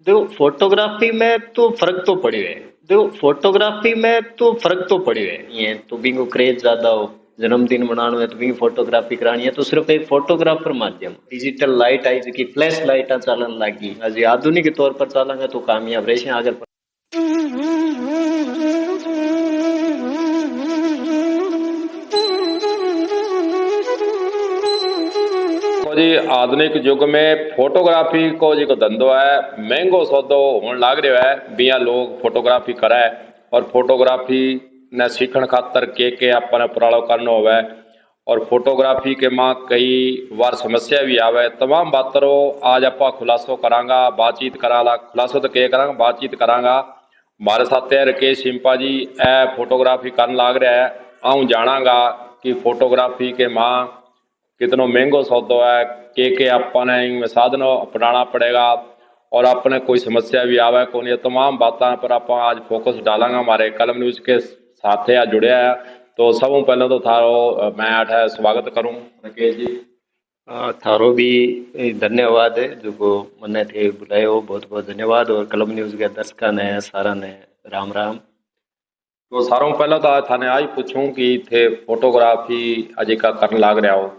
देखो फोटोग्राफी में तो फर्क तो पड़े है। देखो फोटोग्राफी में तो फर्क तो पड़े है। ये तो भी को क्रेज ज्यादा हो, जन्मदिन मनाना है तो भी फोटोग्राफी करानी है, तो सिर्फ एक फोटोग्राफर माध्यम। डिजिटल लाइट आई जी, फ्लैश लाइट चलन लगी अजी, आधुनिक तौर पर चलेंगे तो कामयाब रहे आगे। देखो जी, आधुनिक युग में फोटोग्राफी को जो धंधो है महंगो सौदो होने लाग रहा है। बिया लोग फोटोग्राफी करे और फोटोग्राफी ने सीखण खातर के अपन उपरालो करनो होवे। और फोटोग्राफी के मां कई बार समस्या भी आवे। तमाम बातों आज आप खुलासो करांगा, बातचीत कराला। खुलासो तो के करांगा, बातचीत करांगा। हमारे साथ है राकेश सिंपा जी, ए फोटोग्राफी करने लाग रहा है। आऊँ जानांगा कि फोटोग्राफी के मां कितनो महंगो सौदो है, के अपने इनमें साधनों अपनाना पड़ेगा और अपने कोई समस्या भी आवे कौन। ये तमाम बातों पर आप आज फोकस डालेंगे। हमारे कलम न्यूज के साथ है जुड़े है। तो सब पहले तो थारो मैं अठ स्वागत करूं राकेश जी। थारो भी धन्यवाद है जो को मन्ने थे बुलाए हो, बहुत बहुत धन्यवाद। और कलम न्यूज के दर्शक ने सारा ने राम राम। तो सारों पहले तो थाने आई पूछूं कि थे फोटोग्राफी अजय का करने लाग रहा हो,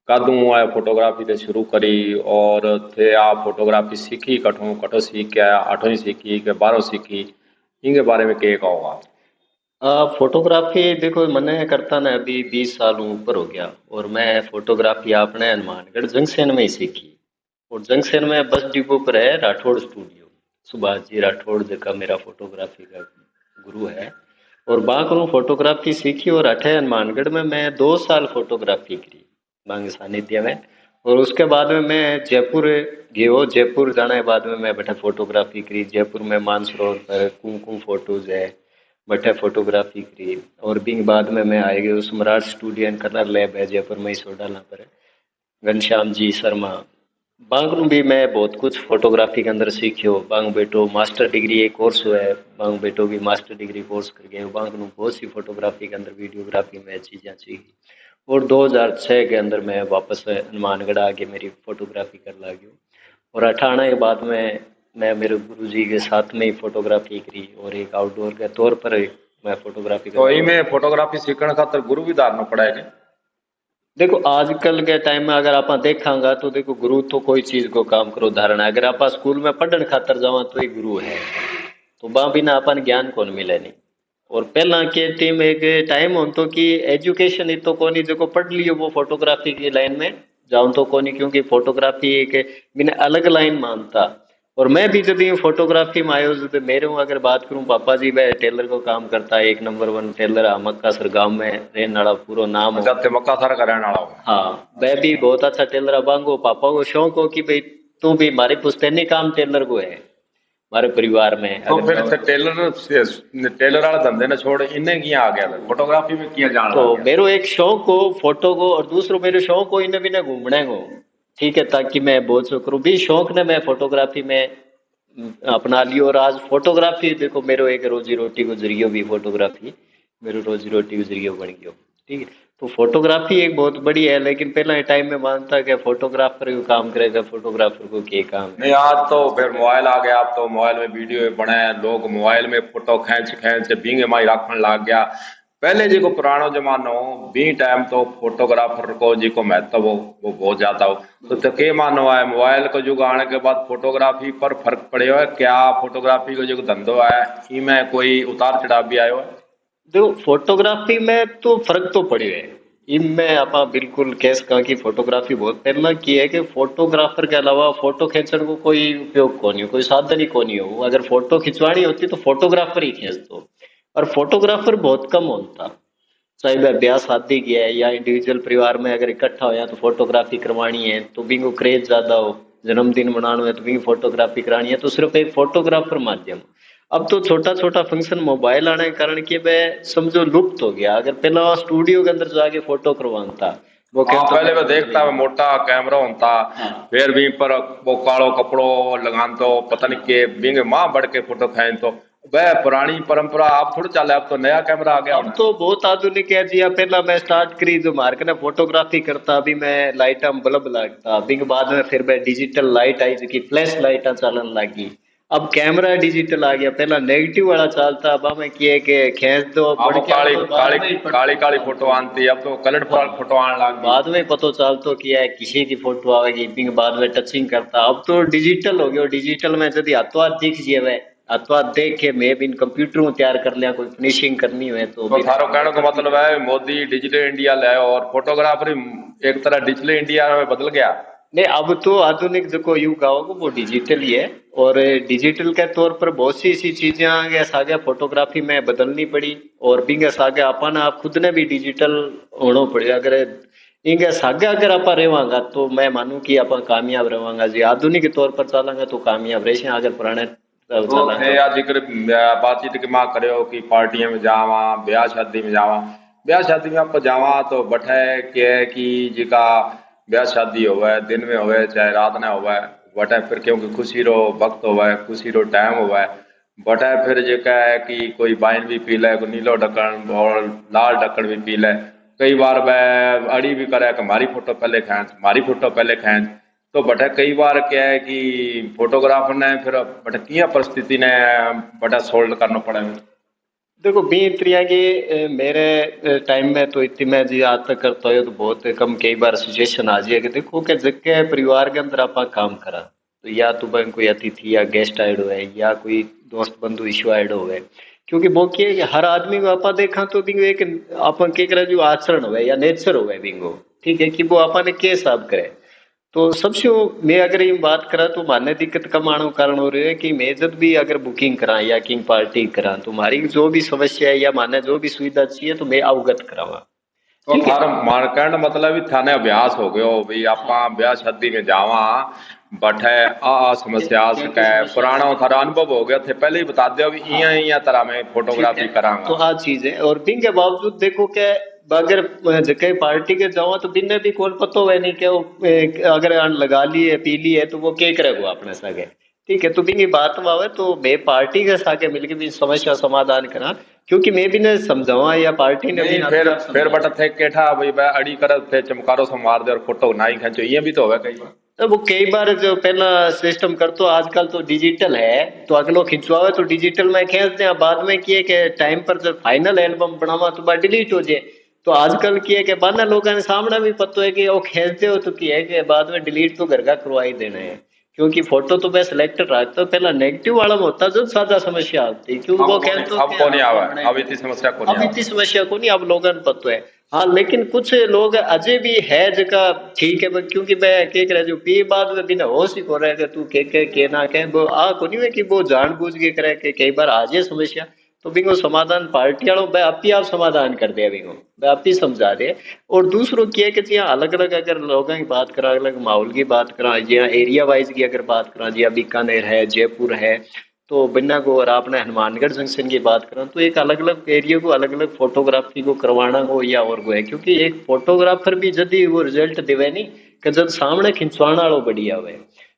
कदू आ फोटोग्राफी ते शुरू करी और थे आ फोटोग्राफी सीखी कठों कठो सीख के आया, आठों ही सीखी के बारह सीखी, इनके बारे में क्या कहोगा? फोटोग्राफी देखो मैंने करता ना अभी 20 साल ऊपर हो गया। और मैं फोटोग्राफी आपने हनुमानगढ़ जंक्शन में ही सीखी। और जंक्शन में बस डिपो पर है राठौड़ स्टूडियो, सुभाष जी राठौड़ जगह मेरा फोटोग्राफी का गुरु है। और वहाँ फोटोग्राफी सीखी और अठे हनुमानगढ़ में मैं 2 साल फोटोग्राफी करी मांगे सानिध्य में। और उसके बाद में मैं जयपुर गयो, जयपुर जाने के बाद में मैं बैठा फोटोग्राफी करी। जयपुर में मानसरोवर पर कुमकुम फोटोज है, बैठे फोटोग्राफी करी। और बिंग बाद में मैं आए गए सम्राट स्टूडियो एंड कलर लैब है जयपुर में ही सोडाला पर, घनश्याम जी शर्मा। बांगरू भी मैं बहुत कुछ फोटोग्राफी के अंदर सीखियो। बांग बेटो मास्टर डिग्री एक कोर्स हुआ है, बांग बेटो भी मास्टर डिग्री कोर्स कर गए। बांगरू बहुत सी फोटोग्राफी के अंदर वीडियोग्राफी में चीज़ें सीखी। और 2006 के अंदर मैं वापस हनुमानगढ़ आके मेरी फोटोग्राफी कर लगी। और 18 के बाद में मैं मेरे गुरु जी के साथ में ही फोटोग्राफी करी और एक आउटडोर के तौर पर मैं फोटोग्राफी तो कर। में फोटोग्राफी सीखने खातर गुरु भी धारना पड़ा है? देखो आजकल के टाइम में अगर आप देखांगा तो देखो गुरु तो कोई चीज को काम करो धारणा है। अगर आप स्कूल में पढ़ने खातर जावा तो ही गुरु है, तो वहां बिना अपन ज्ञान कौन मिले नहीं। और पहला के टीम एक टाइम हो तो कि एजुकेशन ही तो कोनी जो पढ़ लियो वो फोटोग्राफी की लाइन में जाऊं तो कोनी, क्योंकि फोटोग्राफी एक बिना अलग लाइन मानता। और मैं भी जब ये फोटोग्राफी में आयो तो मेरे हूँ अगर बात करूँ, पापा जी वह टेलर को काम करता है, 1 नंबर 1 टेलर मक्का सर गाँव में रहने वाला पूरा नाम हो। अच्छा, मक्का सारा का रहने वाला हो? हाँ वह भी बहुत अच्छा टेलर है। बांगो पापा को शौक हो कि भाई तू भी हमारे पुश्तैनी काम टेलर को है हमारे परिवार में। तो अगर फिर टेलर वाला धंधे ने छोड़ इन्हें किया आ गया था फोटोग्राफी में किया जान तो लग गया? मेरो एक शौक हो फोटो को, और दूसरो मेरे शौक हो इन्हें भी ना घूमने को, ठीक है, ताकि मैं बहुत सो करूँ भी शौक ने मैं फोटोग्राफी में अपना लियो। और आज फोटोग्राफी देखो मेरो एक रोजी रोटी को जरियो भी फोटोग्राफी मेरो रोजी रोटी को जरियो बन गयो। ठीक है, तो फोटोग्राफी एक बहुत बड़ी है। लेकिन पहला टाइम में मानता कि फोटोग्राफर को काम करेगा, फोटोग्राफर को क्या काम नहीं, है। आज तो फिर मोबाइल आ गया। अब तो मोबाइल में वीडियो बने, लोग मोबाइल में फोटो खींच खींच बींगे माई रखने लग गया। पहले जी को पुरानो जमानो बी टाइम तो फोटोग्राफर को जी को महत्व हो वो बहुत ज्यादा हो। तो के मानो है मोबाइल को युग आने के बाद फोटोग्राफी पर फर्क पड़े हो है क्या? फोटोग्राफी को जो धंधो है इनमें कोई उतार चढ़ाव भी आयो है? देखो फोटोग्राफी में तो फर्क तो पड़े है। इनमें आप बिल्कुल कैस कहा कि फोटोग्राफी बहुत पहला की है कि फोटोग्राफर के अलावा फोटो खींचने को कोई उपयोग कौन हो, कोई साधन ही कौन हो। अगर फोटो खिंचवानी होती तो फोटोग्राफर ही खींच दो। और फोटोग्राफर बहुत कम होता, चाहे वह ब्याह शादी की है या इंडिविजुअल परिवार में अगर इकट्ठा हो तो फोटोग्राफी करवानी है तो भी को क्रेज ज्यादा हो, जन्मदिन मनाना है तो भी फोटोग्राफी करानी है, तो सिर्फ एक फोटोग्राफर माध्यम। अब तो छोटा छोटा फंक्शन मोबाइल आने के कारण कि वह समझो लुप्त हो गया। अगर पहला स्टूडियो के अंदर जाके फोटो करवाता वो हाँ, कहता पहले मैं देखता मैं मोटा कैमरा होता। हाँ। फिर भी पर वो कालो कपड़ो लगान तो पता नहीं के बिंग माँ बढ़ के फोटो खाएं तो वह पुरानी परंपरा आप थोड़ी चले। अब तो नया कैमरा आ गया अब होना। तो बहुत आधुनिक है जी। पहला मैं स्टार्ट करी जो मार्क ने फोटोग्राफी करता, अभी मैं लाइट बल्ब लगता, अभी के बाद में फिर मैं डिजिटल लाइट आई जो फ्लैश लाइट चलन लगी। अब कैमरा डिजिटल आ गया, पहला नेगेटिव वाला चालता, अब हमें किए कि खींच दो अब बढ़ वो के, काली तो बाद काली में ही काली पता काली फोटो चलतो। आती, अब तो कलरफुल हाँ, फोटो आने लग गई। बाद में पता चलतो कि है किसी की फोटो आवेगी, फिर बाद में टचिंग करता। अब तो डिजिटल हो गया, डिजिटल में यदि हाथों हाथ दिख जाए, हाथों हाथ देख के मैं भी कंप्यूटर में तैयार कर लिया, कोई फिनिशिंग करनी हो तो तो बिना थारो कहने का मेकअप की मतलब कर है लिया। मोदी डिजिटल इंडिया ले और फोटोग्राफर एक तरह डिजिटल इंडिया में बदल गया। नहीं, अब तो आधुनिक जो युग आओगे वो डिजिटल ही है। और डिजिटल के तौर पर बहुत सी ऐसी चीजें आगे सागे फोटोग्राफी में बदलनी पड़ी। और बिंगे सागे अपन आप खुद ने भी डिजिटल होना पड़े। अगर इंगे सागे अगर आप रेवांगा तो मैं मानूं कि आप कामयाब रवांगा जी। आधुनिक तौर पर चलांगे तो कामयाब रहे, अगर पुराने तो चलांगा। थे आज जिक्र बातचीत के माँ करे हो कि पार्टियों में जावा, ब्याह शादी में जावा। ब्याह शादी में आपको जावा तो बठे के है कि जिका ब्याह शादी होवे दिन में होवे चाहे रात में होवे, बठे फिर क्योंकि खुशी रो वक्त होवे, खुशी रो टाइम होवे, बठे फिर जेका है कि कोई वाइन भी पी ले, कोई नीलो ढक्कन और लाल ढक्कन भी पी ले। कई बार वह अड़ी भी करे कि हमारी फोटो पहले खींच, हमारी फोटो पहले खींच। तो बटा कई बार क्या है कि फोटोग्राफर ने फिर बटा किया परिस्थिति ने बटा सोल्व करना पड़ा है। देखो बी त्रिया की मेरे टाइम में तो इतनी मैं जी आज तक करता हूँ तो बहुत कम कई बार सिचुएशन आ जाए कि देखो कि जगह परिवार के अंदर आप काम करा, तो या तो बैंक कोई अतिथि या गेस्ट आइड हो या कोई दोस्त बंधु इशू आइड हो। क्योंकि वो क्या है कि हर आदमी को आपा देखा तो बिंगो एक अपन के करे जो आचरण हो या नेचर हो बिंगो, ठीक है, कि वो आपा ने के हिसाब करे। तो सबसे मैं अगर ये बात करा तो माने दिक्कत कम आने का कारण हो रही है कि मैं जब भी अगर बुकिंग करा या किंग पार्टी करा तो हमारी जो भी समस्या है या माने जो भी सुविधा चाहिए तो मैं अवगत करावा। तो ठीक है। थार मार्केट मतलब ही थाने अभ्यास हो गयो भाई आपा ब्याह शादी में जावा, बठे आ समस्या आ क्या क्या सके, समस्या आ पुराना सकती थारा है। अनुभव हो गया थे पहले ही बता दिया भी हाँ, इया इया तरह में ठीक है। फोटोग्राफी तो करांगा। आ चीज है, और बिन के बावजूद देखो क्या, अगर जगह पार्टी के जाओ तो बिन भी कौन पता हुआ नहीं क्या वो अगर लगा ली है पी ली है तो वो क्या करेगा अपने सागे। ठीक है, तो बिन की बात आवे तो मैं पार्टी के सागे मिलकर भी समस्या समाधान करा। क्योंकि मैं भी ने समझावा या पार्टी ने भी नहीं ना फिर तरफ फिर समझावा। बटा थे केठा भाई वह अड़ी कर थे चमकारो से मार दे और फोटो ना ही खींचो, ये भी तो होगा कई बार। तो वो कई बार जो पहला सिस्टम कर तो आजकल तो डिजिटल है, तो अगलो खिंचवावे तो डिजिटल में खींच दे, बाद में किए के टाइम पर जब फाइनल एल्बम बनावा तो बार डिलीट हो जाए। तो आजकल किए के बाद ना लोगों ने सामने भी पता है कि वो खींचते हो तो किए के बाद में डिलीट तो घर का करवा ही देना है। क्योंकि फोटो तो मैं सिलेक्टेड रखता हूँ, पहला नेगेटिव वाला में होता जो ज्यादा समस्या आती, क्योंकि वो कहते हो अब कि को हाँ नहीं वो आवे, बनाए अब इतनी समस्या को नहीं अब आवे। इतनी समस्या को नहीं, अब लोगों को पता है। हाँ, लेकिन कुछ लोग अजय भी है जगह, ठीक है क्योंकि मैं के करे जो पी बाद में बिना होश ही को रहे कि तू के ना के वो आ को नहीं है कि वो जानबूझ के करे कि कई बार आ जाए समस्या। तो बिंगो समाधान पार्टी वालों मैं आप ही आप समाधान कर दिया बिंगो, मैं आप ही समझा दे। और दूसरों की है कि जी अलग अलग अगर लोगों की बात करा, अलग माहौल की बात करा या एरिया वाइज की अगर बात करा, जी बीकानेर है, जयपुर है, तो बिन्ना को और आपने हनुमानगढ़ जंक्शन की बात करें तो एक अलग अलग एरिया को अलग अलग फोटोग्राफी को करवाना हो या और को है। क्योंकि एक फोटोग्राफर भी यदि वो रिजल्ट देवे नहीं कि जब सामने खिंचवाना वालों बढ़िया हुए,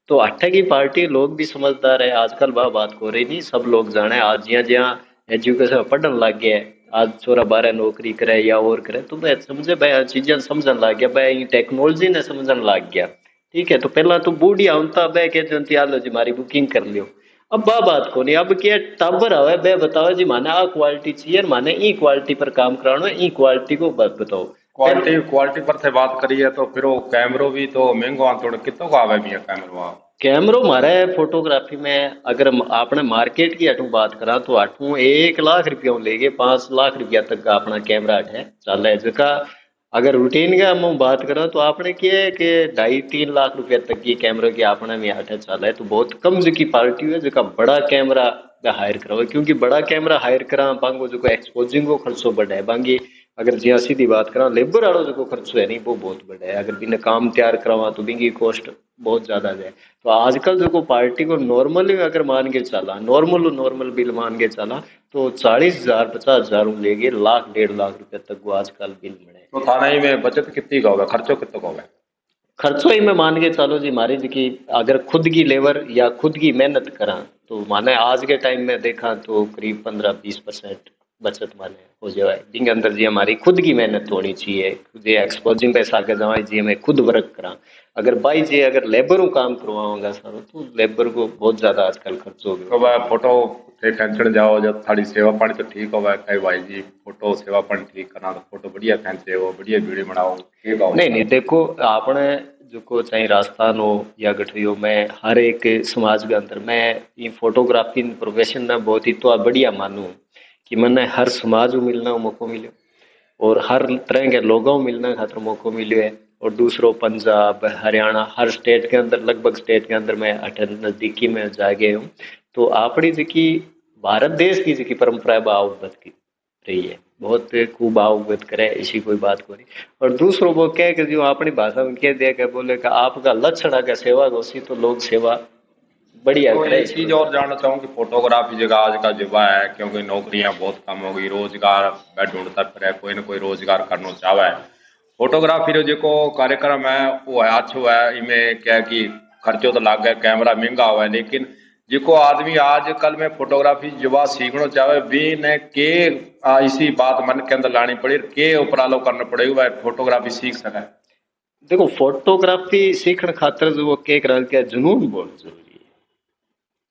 तो अट्ठे की पार्टी लोग भी समझदार है आजकल। वह बात हो रही नहीं, सब लोग जाने आज जिया जिया एजुकेशन पढ़न लग गया है, आज छोरा बारह नौकरी करे या और करे तो वह समझे भाई चीजें समझन लग गया, भाई टेक्नोलॉजी ने समझन लग गया। ठीक है, तो पहला तो बूढ़ी आउता बह के जो लो जी हमारी बुकिंग कर लियो। अब बा बात को नहीं, अब क्या टाबर आवे बे बताओ जी माने आ क्वालिटी चाहिए माने ई क्वालिटी पर काम कराना है, ई क्वालिटी को बात बताओ। फिर क्वालिटी क्वालिटी पर से बात करिए तो फिर वो कैमरो भी तो महंगो थोड़ा कितो का आवे भी है कैमरो। कैमरो मारे फोटोग्राफी में अगर आपने मार्केट की हटू बात करा तो हटू 1 लाख रुपया लेके 5 लाख रुपया तक का अपना कैमरा है चल है जका। अगर रूटीन का हम बात करा तो आपने क्या है कि 2.5-3 लाख रुपया तक की कैमरा की आपने में हट चल है, तो बहुत कम जो की पार्टी है जका बड़ा कैमरा हायर करा। क्योंकि बड़ा कैमरा हायर करा बांगो जो एक्सपोजिंग को खर्चो बढ़ा है बांगी। अगर जिया सीधी बात करा लेबर वालों जो खर्चो है नहीं वो बहुत बड़ा है, अगर बिना काम तैयार करवा तो बिंगी कॉस्ट बहुत ज्यादा है। तो आजकल जो को पार्टी को नॉर्मली अगर मान के चला, नॉर्मल नॉर्मल बिल मान के चला तो 40,000 50,000 लेके 1 लाख 1.5 लाख रुपए तक वो आजकल बिल बने। तो थाना ही में बचत कितनी का होगा, खर्चो कितना का होगा। खर्चो ही में मान के चलो जी हमारी जी की अगर खुद की लेबर या खुद की मेहनत करा तो माने आज के टाइम में देखा तो करीब 15-20% बचत माने हो जाए जिनके अंदर जी हमारी खुद की मेहनत होनी चाहिए, खुद एक्सपोजिंग पैसा के जमा जी मैं खुद वर्क करा। अगर भाई जी अगर लेबर काम करवाऊंगा सारो तो लेबर को बहुत ज्यादा आजकल खर्च हो तो गया। वह फोटो थे खेचण जाओ जब थारी सेवा पानी तो ठीक हो कई भाई जी फोटो सेवा पानी ठीक करना तो फोटो बढ़िया खेचे हो बढ़िया वीडियो बनाओ ठीक हो नहीं नहीं देखो आपने जो को चाहे राजस्थान हो या गठरी हो, मैं हर एक समाज के अंदर मैं ये फोटोग्राफी प्रोफेशन में बहुत ही तो बढ़िया मानूं कि मैंने हर समाज को मिलना मौको मिले और हर तरह के लोगों को मिलने खातर मौको मिले है। और दूसरों पंजाब हरियाणा हर स्टेट के अंदर लगभग स्टेट के अंदर मैं नजदीकी में जा गए हूँ। तो आपड़ी जी भारत देश की जी परंपरा है आवभगत की रही है, बहुत खूब आवभगत करे ऐसी कोई बात को नहीं। और दूसरों को कह के जो अपनी भाषा में कह दिया कि बोले कि आपका लक्षण है सेवा घोषी तो लोग सेवा बढ़िया तो करे एक चीज और जानना चाहूँ कि फोटोग्राफी जगह आज का युवा है क्योंकि नौकरियां बहुत कम हो गई रोजगार वह ढूंढता फिर कोई ना कोई रोजगार करना चाहवा है। फोटोग्राफी रो जो कार्यक्रम है वो है अच्छो है इनमें क्या है कि खर्चो तो लाग गया कैमरा महंगा हुआ है लेकिन जो आदमी आजकल में फोटोग्राफी युवा सीखना चाहे भी ने के इसी बात मन के अंदर लानी पड़ी के उपरालो करना पड़ेगा वह फोटोग्राफी सीख सके। देखो फोटोग्राफी सीखने खातर जो वो के करा के जुनून बहुत जरूरी है,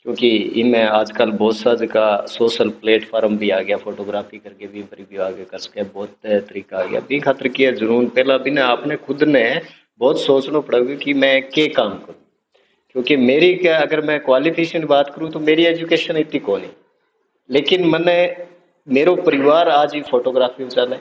क्योंकि इनमें आजकल बहुत सा जगह सोशल प्लेटफॉर्म भी आ गया फोटोग्राफी करके भी पर भी आगे कर सके बहुत तरीका आ गया बी खातर किया जुनून पहला भी ना आपने खुद ने बहुत सोचना पड़ेगा कि मैं के काम करूं। क्योंकि मेरी क्या अगर मैं क्वालिफिकेशन की बात करूं तो मेरी एजुकेशन इतनी को नहीं, लेकिन मैंने मेरो परिवार आज ही फोटोग्राफी में चले।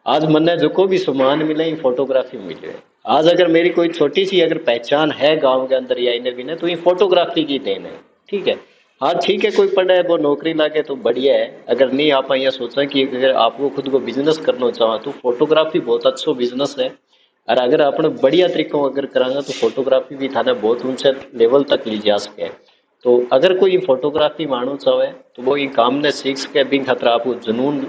आज मैंने जो को भी सम्मान मिले ये फोटोग्राफी में मिले। आज अगर मेरी कोई छोटी सी अगर पहचान है गांव के अंदर या इन्हें भी ना तो ये फोटोग्राफी की देन है। ठीक है, हाँ ठीक है कोई पढ़ा है वो नौकरी लागे तो बढ़िया है, अगर नहीं आप यहाँ सोचा कि अगर आपको खुद को बिजनेस करना चाहो तो फोटोग्राफी बहुत अच्छा बिजनेस है। और अगर आपने बढ़िया तरीकों अगर करांगा तो फोटोग्राफी भी थाने बहुत ऊंचे लेवल तक ली जा सके। तो अगर कोई फोटोग्राफी मानो चाहे तो वो ये काम ने सीख सके भी खतरा आपको जुनून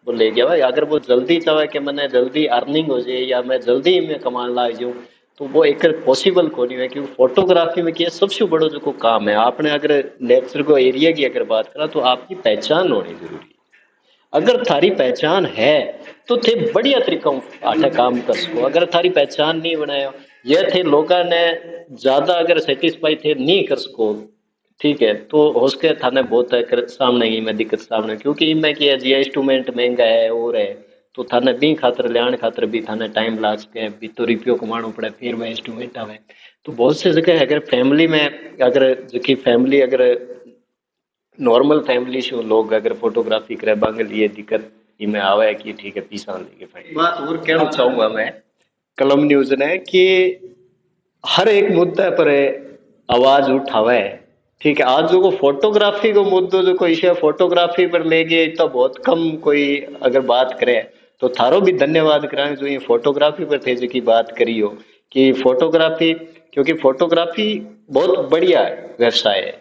वो ले गया भाई। अगर वो जल्दी चाहे कि मैंने जल्दी अर्निंग हो जाए या मैं जल्दी में कमान ला जाऊँ तो वो एक पॉसिबल को नहीं है, क्योंकि फोटोग्राफी में क्या सबसे बड़ा जो को काम है आपने अगर नेचर को एरिया की अगर बात करा तो आपकी पहचान होनी जरूरी है। अगर थारी पहचान है तो थे बढ़िया तरीका आठे काम कर सको। अगर थारी पहचान नहीं बनाया यह थे लोग ने ज्यादा अगर सेटिस्फाई थे नहीं कर सको, ठीक है, तो हो सके थाने बहुत है सामने ही में दिक्कत सामने, क्योंकि इनमें क्या है जी इंस्ट्रूमेंट महंगा है और है तो थाने बी खातर लियाण खातर भी थाने टाइम लाग सके भी तो रुपयो कमाना पड़े फिर वह इंस्ट्रूमेंट आवे। तो बहुत से जगह अगर फैमिली में अगर जो फैमिली अगर नॉर्मल फैमिली से लोग अगर फोटोग्राफी करे बांगे लिए दिक्कत इनमें आवे है कि ठीक है पीसा लेके फाइन बात और कहना चाहूंगा मैं कलम न्यूज ने कि हर एक मुद्दे पर आवाज उठावे है। ठीक है, आज जो को फोटोग्राफी को मुद्दों जो कोई इसे फोटोग्राफी पर ले गए तो बहुत कम कोई अगर बात करे तो थारो भी धन्यवाद कराएं जो ये फोटोग्राफी पर थे जो की बात करी हो कि फोटोग्राफी, क्योंकि फोटोग्राफी बहुत बढ़िया व्यवसाय है।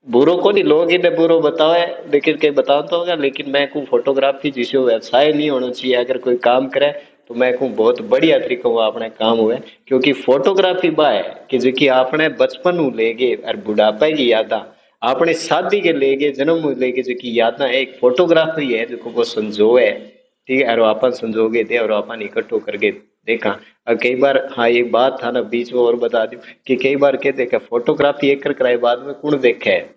बुरो को नहीं लोग इन्हें बुरो बतावे लेकिन कहीं बताओ तो होगा, लेकिन मैं को फोटोग्राफी जिसे व्यवसाय नहीं होना चाहिए अगर कोई काम करे तो मैं को बहुत बढ़िया तरीका हुआ अपने काम हुए। क्योंकि फोटोग्राफी बा है कि जो कि आपने बचपन ले गए और बुढ़ापे की यादा आपने शादी के ले गए जन्म ले गए जो की यादा एक फोटोग्राफी है जो को संजोए। ठीक है, और अपन संजोगे थे और अपन इकट्ठो करके देखा। और कई बार हाँ एक बात था ना बीच में और बता दूं कि कई बार क्या देखा फोटोग्राफी एक कर कराए बाद में कौन देखे है।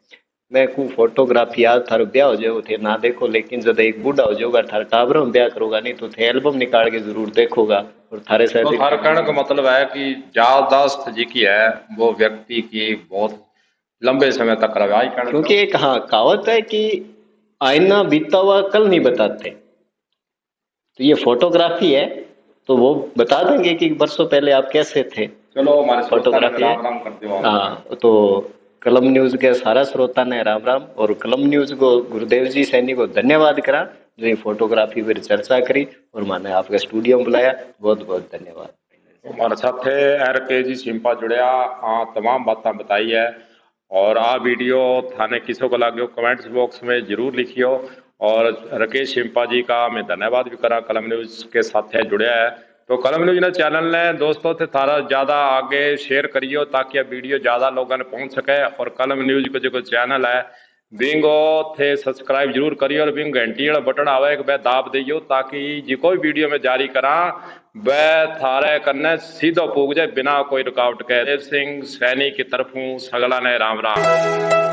मैं को फोटोग्राफी याद थारो ब्याह हो जाओ थे ना देखो, लेकिन जब एक बूढ़ा हो जाओगा थारे टाबरों में ब्याह करोगा नहीं तो थे एल्बम निकाल के जरूर देखोगा और थारे तो साथ हर कहने का मतलब है कि याददाश्त जी की है वो व्यक्ति की बहुत लंबे समय तक रहे आई कहना क्योंकि चाहूँ। एक हाँ कहावत है कि आईना बीता हुआ कल नहीं बताते, तो ये फोटोग्राफी है तो वो बता देंगे कि बरसों पहले आप कैसे थे। चलो हमारे श्रोता ने फोटोग्राफी है। राम राम करते हो। हाँ तो कलम न्यूज के सारा श्रोता ने राम राम और कलम न्यूज को गुरुदेव जी सैनी को धन्यवाद करा जो ये फोटोग्राफी पर चर्चा करी और मैंने आपके स्टूडियो में बुलाया, बहुत बहुत धन्यवाद। हमारे साथ आर के जी सिंपा जुड़िया तमाम बातें बताई है और आ वीडियो थाने किसों को लाग्यो कमेंट्स बॉक्स में जरूर लिखियो। और राकेश सिंपा जी का मैं धन्यवाद भी करा कलम न्यूज के साथ जुड़िया है। तो कलम न्यूज ने चैनल ने दोस्तों से थारा ज़्यादा आगे शेयर करियो ताकि यह वीडियो ज़्यादा लोगों ने पहुंच सके। और कलम न्यूज को जो चैनल है बिंगो थे सब्सक्राइब जरूर करियो और बिंग घंटी वाला बटन आवे एक बे दाब दियो ताकि जी कोई वीडियो में जारी करा वह थारे कन्ने सीधो पूग जाए बिना कोई रुकावट के। देव सिंह सैनी की तरफों सगला ने राम राम।